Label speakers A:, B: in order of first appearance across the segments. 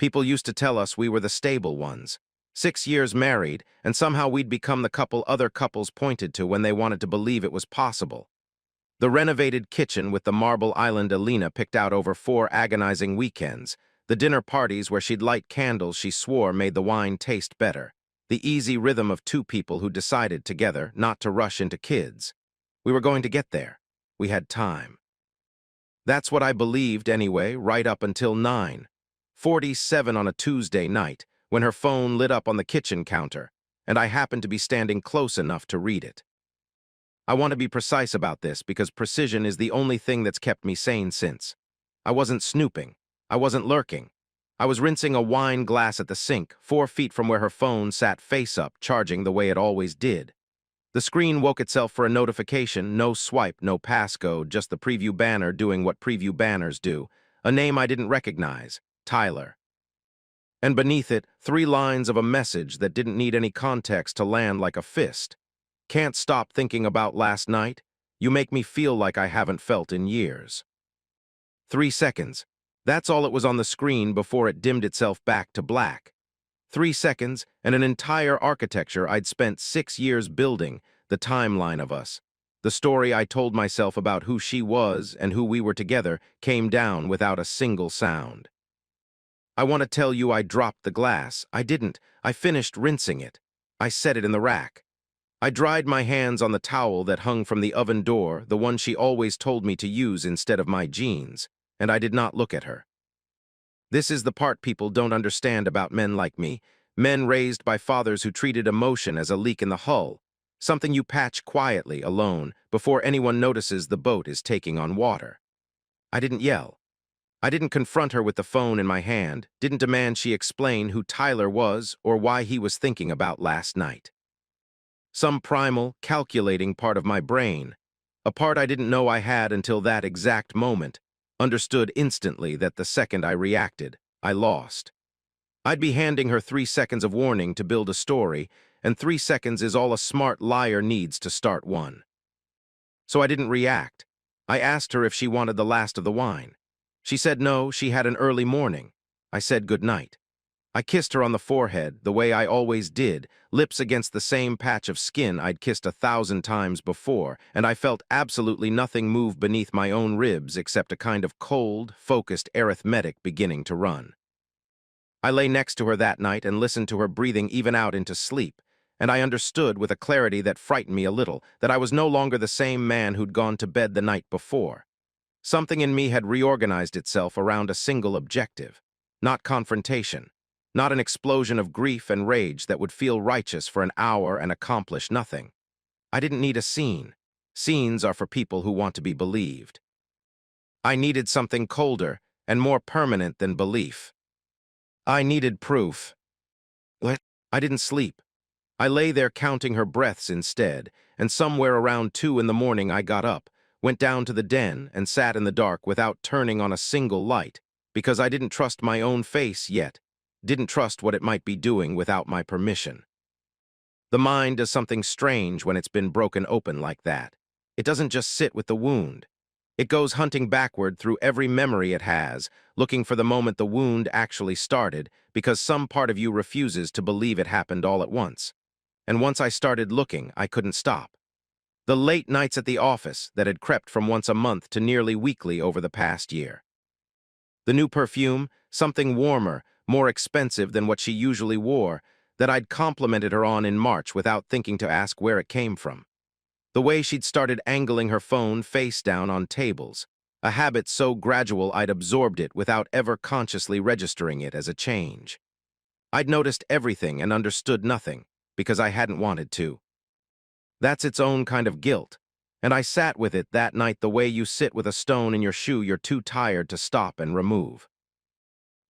A: People used to tell us we were the stable ones. 6 years married, and somehow we'd become the couple other couples pointed to when they wanted to believe it was possible. The renovated kitchen with the marble island Alina picked out over 4 agonizing weekends, the dinner parties where she'd light candles she swore made the wine taste better, the easy rhythm of two people who decided together not to rush into kids. We were going to get there. We had time. That's what I believed anyway, right up until 9:47 on a Tuesday night, when her phone lit up on the kitchen counter, and I happened to be standing close enough to read it. I want to be precise about this because precision is the only thing that's kept me sane since. I wasn't snooping. I wasn't lurking. I was rinsing a wine glass at the sink, 4 feet from where her phone sat face up, charging the way it always did. The screen woke itself for a notification, no swipe, no passcode, just the preview banner doing what preview banners do, a name I didn't recognize, Tyler. And beneath it, 3 lines of a message that didn't need any context to land like a fist. Can't stop thinking about last night. You make me feel like I haven't felt in years. 3 seconds. That's all it was on the screen before it dimmed itself back to black. 3 seconds and an entire architecture I'd spent 6 years building, the timeline of us. The story I told myself about who she was and who we were together came down without a single sound. I want to tell you I dropped the glass. I didn't. I finished rinsing it. I set it in the rack. I dried my hands on the towel that hung from the oven door, the one she always told me to use instead of my jeans, and I did not look at her. This is the part people don't understand about men like me, men raised by fathers who treated emotion as a leak in the hull, something you patch quietly, alone, before anyone notices the boat is taking on water. I didn't yell. I didn't confront her with the phone in my hand, didn't demand she explain who Tyler was or why he was thinking about last night. Some primal, calculating part of my brain, a part I didn't know I had until that exact moment, understood instantly that the second I reacted, I lost. I'd be handing her 3 seconds of warning to build a story, and 3 seconds is all a smart liar needs to start one. So I didn't react. I asked her if she wanted the last of the wine. She said no, she had an early morning. I said good night. I kissed her on the forehead, the way I always did, lips against the same patch of skin I'd kissed 1,000 times before, and I felt absolutely nothing move beneath my own ribs except a kind of cold, focused arithmetic beginning to run. I lay next to her that night and listened to her breathing even out into sleep, and I understood with a clarity that frightened me a little that I was no longer the same man who'd gone to bed the night before. Something in me had reorganized itself around a single objective, not confrontation. Not an explosion of grief and rage that would feel righteous for an hour and accomplish nothing. I didn't need a scene. Scenes are for people who want to be believed. I needed something colder and more permanent than belief. I needed proof. What? I didn't sleep. I lay there counting her breaths instead, and somewhere around 2 in the morning I got up, went down to the den, and sat in the dark without turning on a single light, because I didn't trust my own face yet. Didn't trust what it might be doing without my permission. The mind does something strange when it's been broken open like that. It doesn't just sit with the wound. It goes hunting backward through every memory it has, looking for the moment the wound actually started, because some part of you refuses to believe it happened all at once. And once I started looking, I couldn't stop. The late nights at the office that had crept from once a month to nearly weekly over the past year. The new perfume, something warmer, more expensive than what she usually wore, that I'd complimented her on in March without thinking to ask where it came from. The way she'd started angling her phone face down on tables, a habit so gradual I'd absorbed it without ever consciously registering it as a change. I'd noticed everything and understood nothing, because I hadn't wanted to. That's its own kind of guilt, and I sat with it that night the way you sit with a stone in your shoe you're too tired to stop and remove.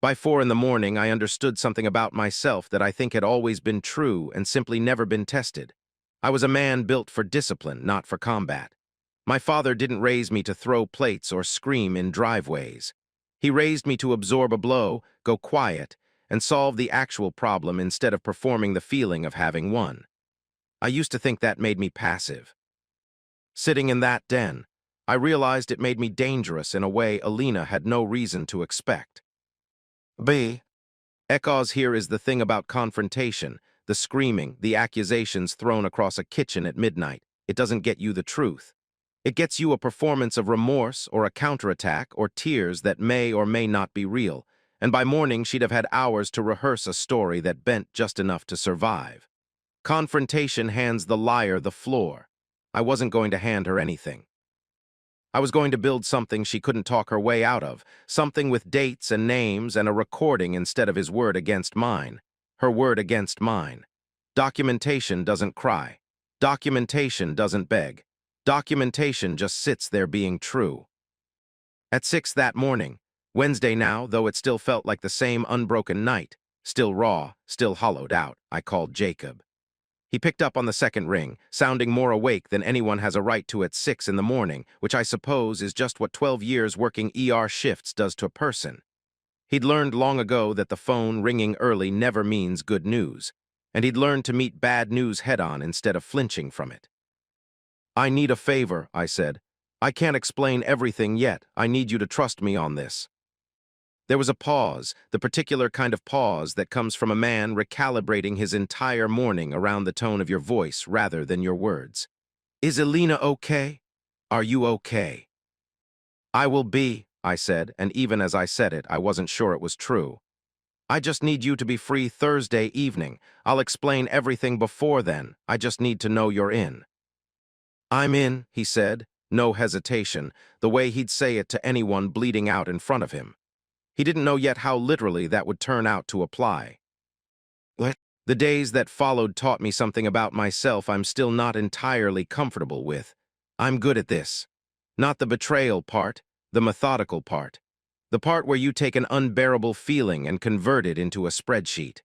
A: By 4 in the morning, I understood something about myself that I think had always been true and simply never been tested. I was a man built for discipline, not for combat. My father didn't raise me to throw plates or scream in driveways. He raised me to absorb a blow, go quiet, and solve the actual problem instead of performing the feeling of having won. I used to think that made me passive. Sitting in that den, I realized it made me dangerous in a way Alina had no reason to expect. B. Echoes here is the thing about confrontation, the screaming, the accusations thrown across a kitchen at midnight. It doesn't get you the truth. It gets you a performance of remorse or a counterattack or tears that may or may not be real, and by morning she'd have had hours to rehearse a story that bent just enough to survive. Confrontation hands the liar the floor. I wasn't going to hand her anything. I was going to build something she couldn't talk her way out of, something with dates and names and a recording instead of his word against mine. Her word against mine. Documentation doesn't cry. Documentation doesn't beg. Documentation just sits there being true. At 6 that morning, Wednesday now, though it still felt like the same unbroken night, still raw, still hollowed out, I called Jacob. He picked up on the second ring, sounding more awake than anyone has a right to at 6 in the morning, which I suppose is just what 12 years working ER shifts does to a person. He'd learned long ago that the phone ringing early never means good news, and he'd learned to meet bad news head-on instead of flinching from it. "I need a favor," I said. "I can't explain everything yet. I need you to trust me on this." There was a pause, the particular kind of pause that comes from a man recalibrating his entire morning around the tone of your voice rather than your words. "Is Elena okay? Are you okay?" "I will be," I said, and even as I said it, I wasn't sure it was true. "I just need you to be free Thursday evening. I'll explain everything before then. I just need to know you're in." "I'm in," he said, no hesitation, the way he'd say it to anyone bleeding out in front of him. He didn't know yet how literally that would turn out to apply. What? The days that followed taught me something about myself I'm still not entirely comfortable with. I'm good at this. Not the betrayal part, the methodical part. The part where you take an unbearable feeling and convert it into a spreadsheet.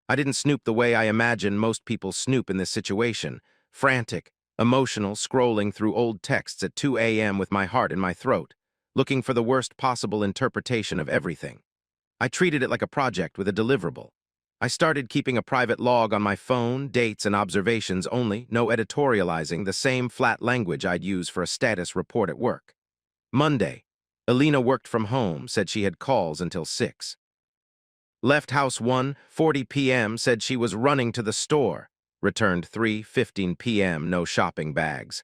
A: I didn't snoop the way I imagine most people snoop in this situation, frantic, emotional, scrolling through old texts at 2 a.m. with my heart in my throat, looking for the worst possible interpretation of everything. I treated it like a project with a deliverable. I started keeping a private log on my phone, dates and observations only, no editorializing, the same flat language I'd use for a status report at work. Monday. Elena worked from home, said she had calls until 6. Left house 1:40 p.m., said she was running to the store. Returned 3:15 p.m., no shopping bags.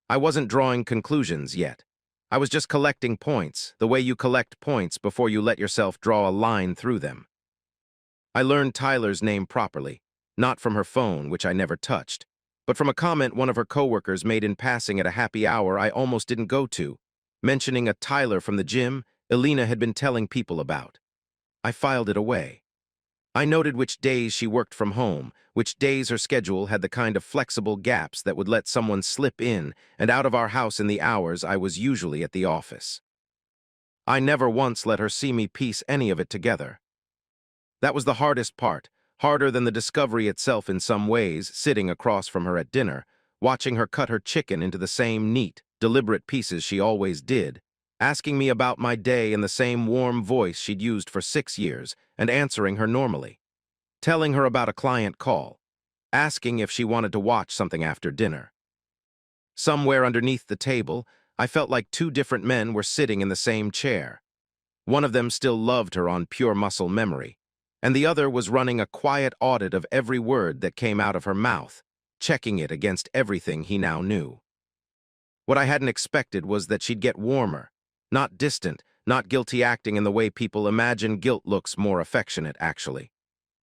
A: I wasn't drawing conclusions yet. I was just collecting points, the way you collect points before you let yourself draw a line through them. I learned Tyler's name properly, not from her phone, which I never touched, but from a comment one of her coworkers made in passing at a happy hour I almost didn't go to, mentioning a Tyler from the gym Elena had been telling people about. I filed it away. I noted which days she worked from home, which days her schedule had the kind of flexible gaps that would let someone slip in and out of our house in the hours I was usually at the office. I never once let her see me piece any of it together. That was the hardest part, harder than the discovery itself in some ways, sitting across from her at dinner, watching her cut her chicken into the same neat, deliberate pieces she always did, asking me about my day in the same warm voice she'd used for 6 years, and answering her normally, telling her about a client call, asking if she wanted to watch something after dinner. Somewhere underneath the table, I felt like two different men were sitting in the same chair. One of them still loved her on pure muscle memory, and the other was running a quiet audit of every word that came out of her mouth, checking it against everything he now knew. What I hadn't expected was that she'd get warmer, not distant, not guilty acting in the way people imagine guilt looks, more affectionate, actually.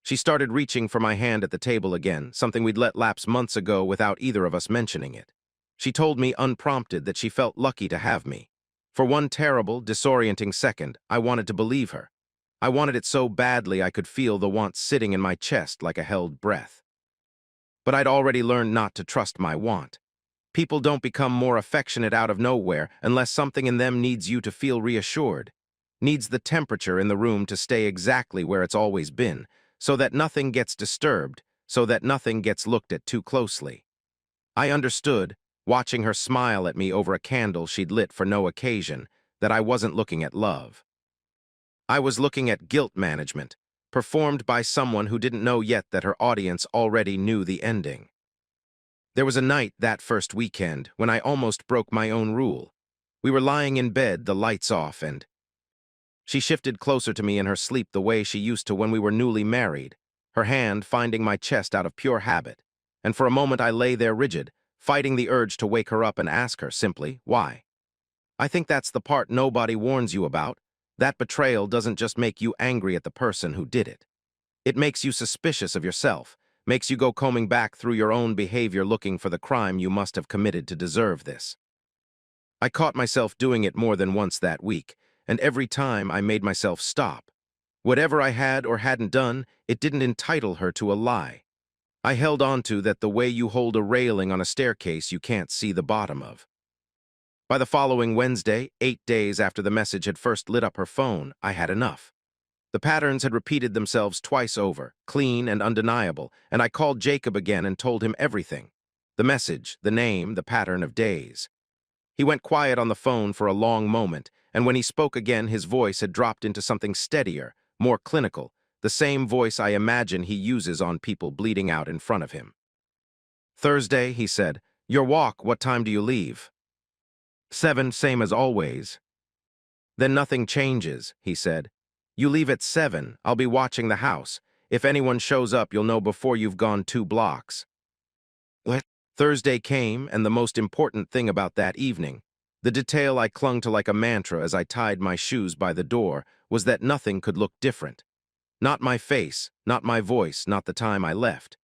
A: She started reaching for my hand at the table again, something we'd let lapse months ago without either of us mentioning it. She told me unprompted that she felt lucky to have me. For one terrible, disorienting second, I wanted to believe her. I wanted it so badly I could feel the want sitting in my chest like a held breath. But I'd already learned not to trust my want. People don't become more affectionate out of nowhere unless something in them needs you to feel reassured, needs the temperature in the room to stay exactly where it's always been, so that nothing gets disturbed, so that nothing gets looked at too closely. I understood, watching her smile at me over a candle she'd lit for no occasion, that I wasn't looking at love. I was looking at guilt management, performed by someone who didn't know yet that her audience already knew the ending. There was a night that first weekend when I almost broke my own rule. We were lying in bed, the lights off, and She shifted closer to me in her sleep the way she used to when we were newly married, her hand finding my chest out of pure habit. And for a moment I lay there rigid, fighting the urge to wake her up and ask her simply, why? I think that's the part nobody warns you about. That betrayal doesn't just make you angry at the person who did it. It makes you suspicious of yourself, makes you go combing back through your own behavior looking for the crime you must have committed to deserve this. I caught myself doing it more than once that week, and every time I made myself stop. Whatever I had or hadn't done, it didn't entitle her to a lie. I held on to that the way you hold a railing on a staircase you can't see the bottom of. By the following Wednesday, 8 days after the message had first lit up her phone, I had enough. The patterns had repeated themselves twice over, clean and undeniable, and I called Jacob again and told him everything. The message, the name, the pattern of days. He went quiet on the phone for a long moment, and when he spoke again, his voice had dropped into something steadier, more clinical, the same voice I imagine he uses on people bleeding out in front of him. Thursday, he said, your walk, what time do you leave? 7, same as always. Then nothing changes, he said. You leave at 7, I'll be watching the house. If anyone shows up, you'll know before you've gone 2 blocks. What? Thursday came, and the most important thing about that evening, the detail I clung to like a mantra as I tied my shoes by the door, was that nothing could look different. Not my face, not my voice, not the time I left.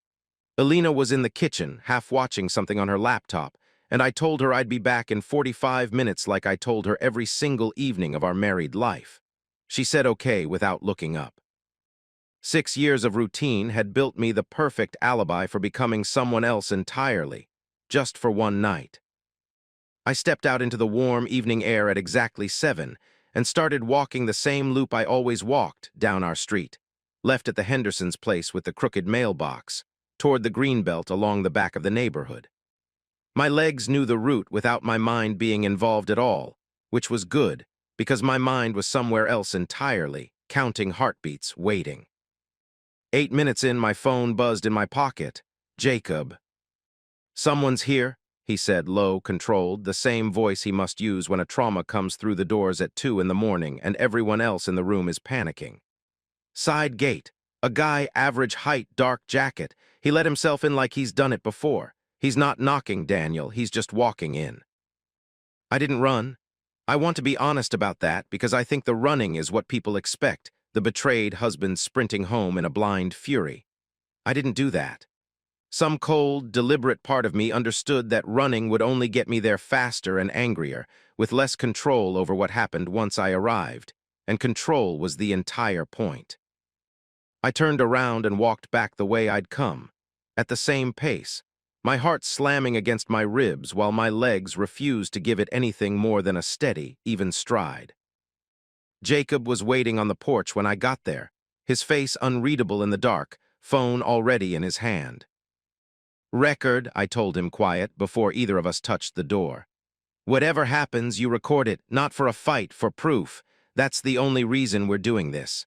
A: Alina was in the kitchen, half watching something on her laptop, and I told her I'd be back in 45 minutes like I told her every single evening of our married life. She said okay without looking up. 6 years of routine had built me the perfect alibi for becoming someone else entirely, just for one night. I stepped out into the warm evening air at exactly 7 and started walking the same loop I always walked down our street, left at the Hendersons' place with the crooked mailbox, toward the greenbelt along the back of the neighborhood. My legs knew the route without my mind being involved at all, which was good, because my mind was somewhere else entirely, counting heartbeats, waiting. 8 minutes in, my phone buzzed in my pocket. Jacob. Someone's here, he said, low, controlled, the same voice he must use when a trauma comes through the doors at 2 in the morning and everyone else in the room is panicking. Side gate. A guy, average height, dark jacket. He let himself in like he's done it before. He's not knocking, Daniel, he's just walking in. I didn't run. I want to be honest about that because I think the running is what people expect, the betrayed husband sprinting home in a blind fury. I didn't do that. Some cold, deliberate part of me understood that running would only get me there faster and angrier, with less control over what happened once I arrived, and control was the entire point. I turned around and walked back the way I'd come, at the same pace, my heart slamming against my ribs while my legs refused to give it anything more than a steady, even stride. Jacob was waiting on the porch when I got there, his face unreadable in the dark, phone already in his hand. Record, I told him quiet before either of us touched the door. Whatever happens, you record it, not for a fight, for proof. That's the only reason we're doing this.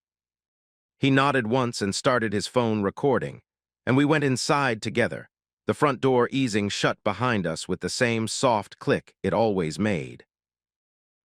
A: He nodded once and started his phone recording, and we went inside together, the front door easing shut behind us with the same soft click it always made.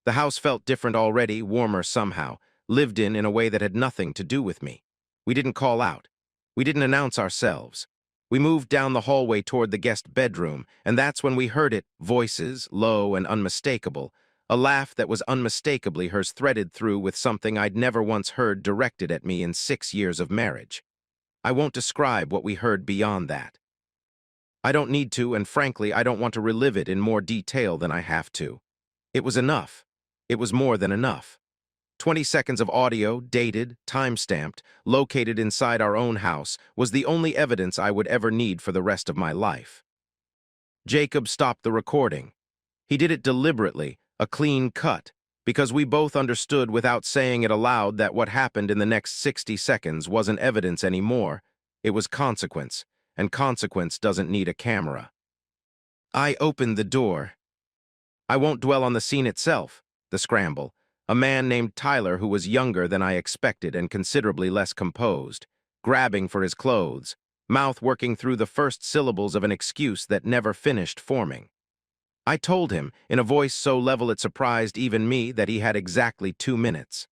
A: The house felt different already, warmer somehow, lived in a way that had nothing to do with me. We didn't call out. We didn't announce ourselves. We moved down the hallway toward the guest bedroom, and that's when we heard it, voices, low and unmistakable, a laugh that was unmistakably hers threaded through with something I'd never once heard directed at me in 6 years of marriage. I won't describe what we heard beyond that. I don't need to, and frankly, I don't want to relive it in more detail than I have to. It was enough. It was more than enough. 20 seconds of audio, dated, time-stamped, located inside our own house, was the only evidence I would ever need for the rest of my life. Jacob stopped the recording. He did it deliberately, a clean cut, because we both understood without saying it aloud that what happened in the next 60 seconds wasn't evidence anymore. It was consequence, and consequence doesn't need a camera. I opened the door. I won't dwell on the scene itself, the scramble. A man named Tyler who was younger than I expected and considerably less composed, grabbing for his clothes, mouth working through the first syllables of an excuse that never finished forming. I told him, in a voice so level it surprised even me, that he had exactly 2 minutes.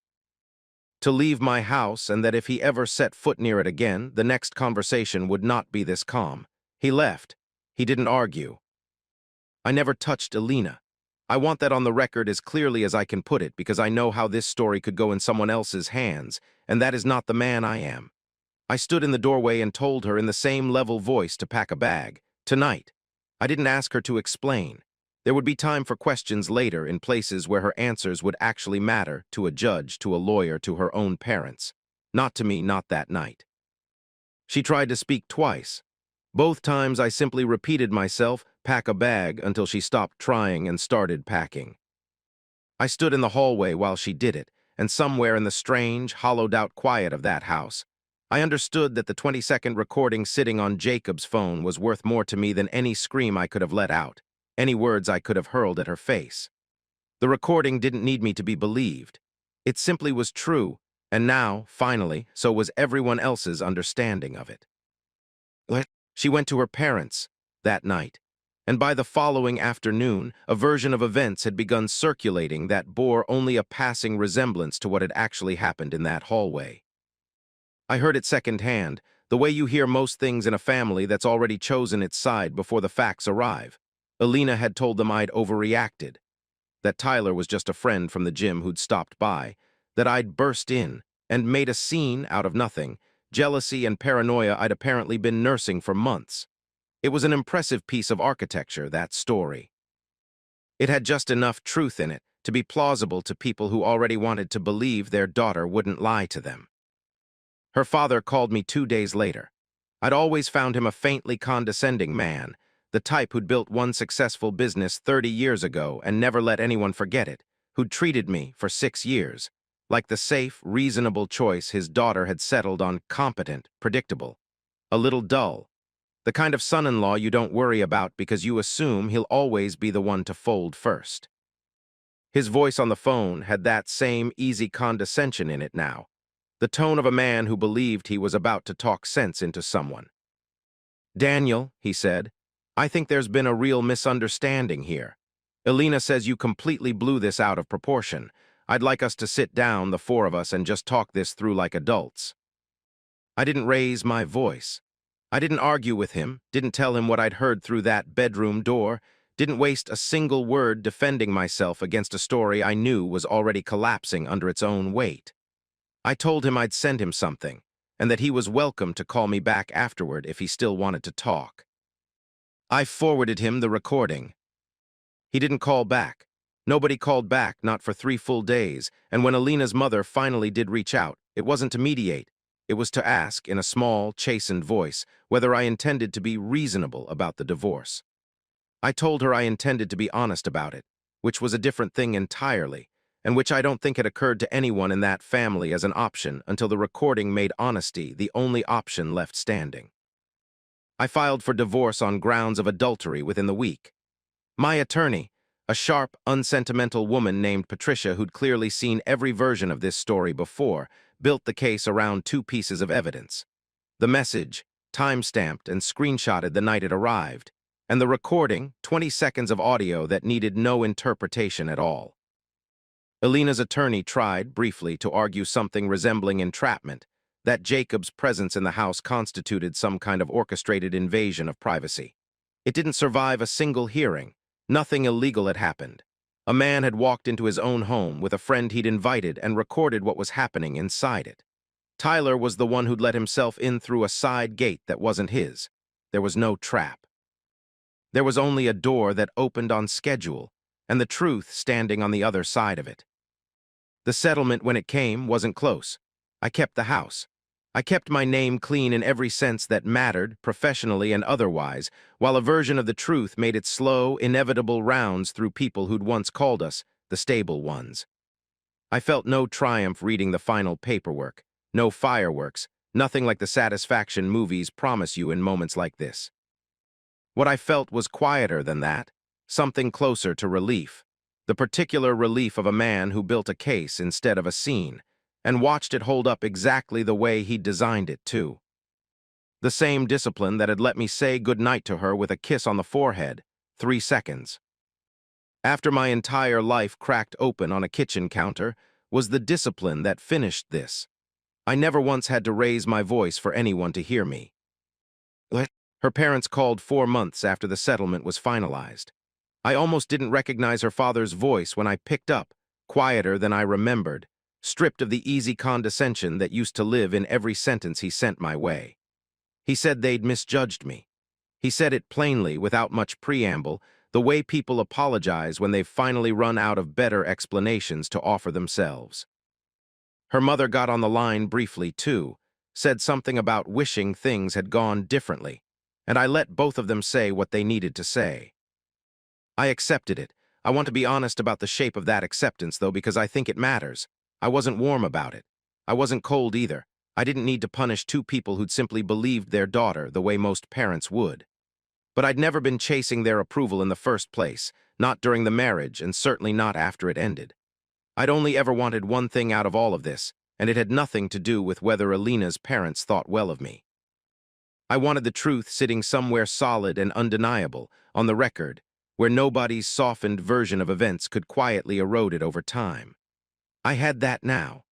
A: to leave my house, and that if he ever set foot near it again, the next conversation would not be this calm. He left. He didn't argue. I never touched Alina. I want that on the record as clearly as I can put it, because I know how this story could go in someone else's hands, and that is not the man I am. I stood in the doorway and told her in the same level voice to pack a bag. Tonight. I didn't ask her to explain. There would be time for questions later in places where her answers would actually matter, to a judge, to a lawyer, to her own parents. Not to me, not that night. She tried to speak twice. Both times I simply repeated myself, pack a bag, until she stopped trying and started packing. I stood in the hallway while she did it, and somewhere in the strange, hollowed-out quiet of that house, I understood that the 20-second recording sitting on Jacob's phone was worth more to me than any scream I could have let out, any words I could have hurled at her face. The recording didn't need me to be believed. It simply was true, and now, finally, so was everyone else's understanding of it. She went to her parents that night, and by the following afternoon, a version of events had begun circulating that bore only a passing resemblance to what had actually happened in that hallway. I heard it secondhand, the way you hear most things in a family that's already chosen its side before the facts arrive. Alina had told them I'd overreacted, that Tyler was just a friend from the gym who'd stopped by, that I'd burst in and made a scene out of nothing, jealousy and paranoia I'd apparently been nursing for months. It was an impressive piece of architecture, that story. It had just enough truth in it to be plausible to people who already wanted to believe their daughter wouldn't lie to them. Her father called me 2 days later. I'd always found him a faintly condescending man, the type who'd built one successful business 30 years ago and never let anyone forget it, who'd treated me for 6 years, like the safe, reasonable choice his daughter had settled on, competent, predictable, a little dull, the kind of son-in-law you don't worry about because you assume he'll always be the one to fold first. His voice on the phone had that same easy condescension in it now, the tone of a man who believed he was about to talk sense into someone. "Daniel," he said, "I think there's been a real misunderstanding here. Alina says you completely blew this out of proportion. I'd like us to sit down, the four of us, and just talk this through like adults." I didn't raise my voice. I didn't argue with him, didn't tell him what I'd heard through that bedroom door, didn't waste a single word defending myself against a story I knew was already collapsing under its own weight. I told him I'd send him something, and that he was welcome to call me back afterward if he still wanted to talk. I forwarded him the recording. He didn't call back. Nobody called back, not for 3 full days, and when Alina's mother finally did reach out, it wasn't to mediate. It was to ask, in a small, chastened voice, whether I intended to be reasonable about the divorce. I told her I intended to be honest about it, which was a different thing entirely, and which I don't think had occurred to anyone in that family as an option until the recording made honesty the only option left standing. I filed for divorce on grounds of adultery within the week. My attorney, a sharp, unsentimental woman named Patricia who'd clearly seen every version of this story before, built the case around 2 pieces of evidence. The message, time-stamped and screenshotted the night it arrived, and the recording, 20 seconds of audio that needed no interpretation at all. Alina's attorney tried, briefly, to argue something resembling entrapment, that Jacob's presence in the house constituted some kind of orchestrated invasion of privacy. It didn't survive a single hearing. Nothing illegal had happened. A man had walked into his own home with a friend he'd invited and recorded what was happening inside it. Tyler was the one who'd let himself in through a side gate that wasn't his. There was no trap. There was only a door that opened on schedule, and the truth standing on the other side of it. The settlement, when it came, wasn't close. I kept the house. I kept my name clean in every sense that mattered, professionally and otherwise, while a version of the truth made its slow, inevitable rounds through people who'd once called us the stable ones. I felt no triumph reading the final paperwork, no fireworks, nothing like the satisfaction movies promise you in moments like this. What I felt was quieter than that, something closer to relief, the particular relief of a man who built a case instead of a scene, and watched it hold up exactly the way he'd designed it to. The same discipline that had let me say goodnight to her with a kiss on the forehead, 3 seconds. After my entire life cracked open on a kitchen counter, was the discipline that finished this. I never once had to raise my voice for anyone to hear me. Her parents called 4 months after the settlement was finalized. I almost didn't recognize her father's voice when I picked up, quieter than I remembered, stripped of the easy condescension that used to live in every sentence he sent my way. He said they'd misjudged me. He said it plainly, without much preamble, the way people apologize when they've finally run out of better explanations to offer themselves. Her mother got on the line briefly, too, said something about wishing things had gone differently, and I let both of them say what they needed to say. I accepted it. I want to be honest about the shape of that acceptance, though, because I think it matters. I wasn't warm about it. I wasn't cold either. I didn't need to punish two people who'd simply believed their daughter the way most parents would. But I'd never been chasing their approval in the first place, not during the marriage, and certainly not after it ended. I'd only ever wanted one thing out of all of this, and it had nothing to do with whether Alina's parents thought well of me. I wanted the truth sitting somewhere solid and undeniable, on the record, where nobody's softened version of events could quietly erode it over time. I had that now.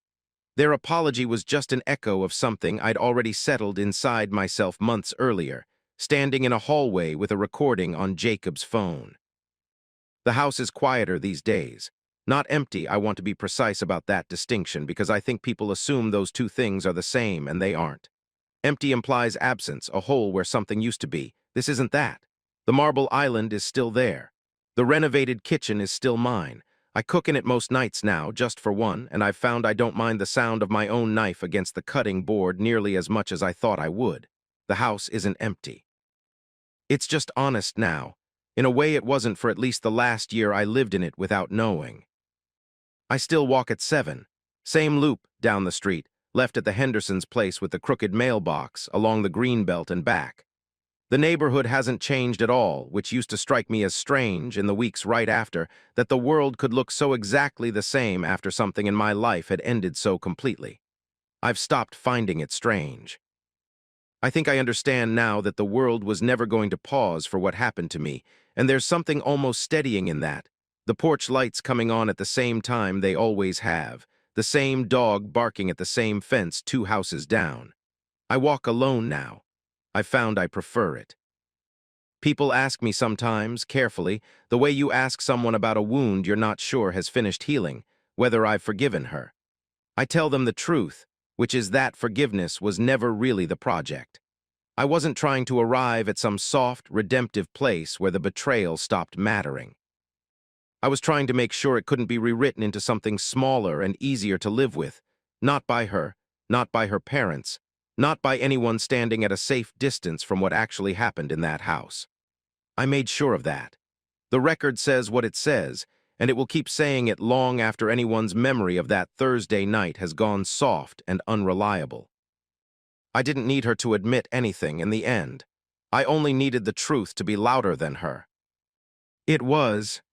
A: Their apology was just an echo of something I'd already settled inside myself months earlier, standing in a hallway with a recording on Jacob's phone. The house is quieter these days. Not empty, I want to be precise about that distinction because I think people assume those two things are the same and they aren't. Empty implies absence, a hole where something used to be. This isn't that. The marble island is still there. The renovated kitchen is still mine. I cook in it most nights now, just for one, and I've found I don't mind the sound of my own knife against the cutting board nearly as much as I thought I would. The house isn't empty. It's just honest now. In a way it wasn't for at least the last year I lived in it without knowing. I still walk at 7. Same loop down the street, left at the Henderson's place with the crooked mailbox, along the Greenbelt and back. The neighborhood hasn't changed at all, which used to strike me as strange in the weeks right after, that the world could look so exactly the same after something in my life had ended so completely. I've stopped finding it strange. I think I understand now that the world was never going to pause for what happened to me, and there's something almost steadying in that. The porch lights coming on at the same time they always have, the same dog barking at the same fence 2 houses down. I walk alone now. I found I prefer it. People ask me sometimes, carefully, the way you ask someone about a wound you're not sure has finished healing, whether I've forgiven her. I tell them the truth, which is that forgiveness was never really the project. I wasn't trying to arrive at some soft, redemptive place where the betrayal stopped mattering. I was trying to make sure it couldn't be rewritten into something smaller and easier to live with, not by her, not by her parents, not by anyone standing at a safe distance from what actually happened in that house. I made sure of that. The record says what it says, and it will keep saying it long after anyone's memory of that Thursday night has gone soft and unreliable. I didn't need her to admit anything in the end. I only needed the truth to be louder than her. It was,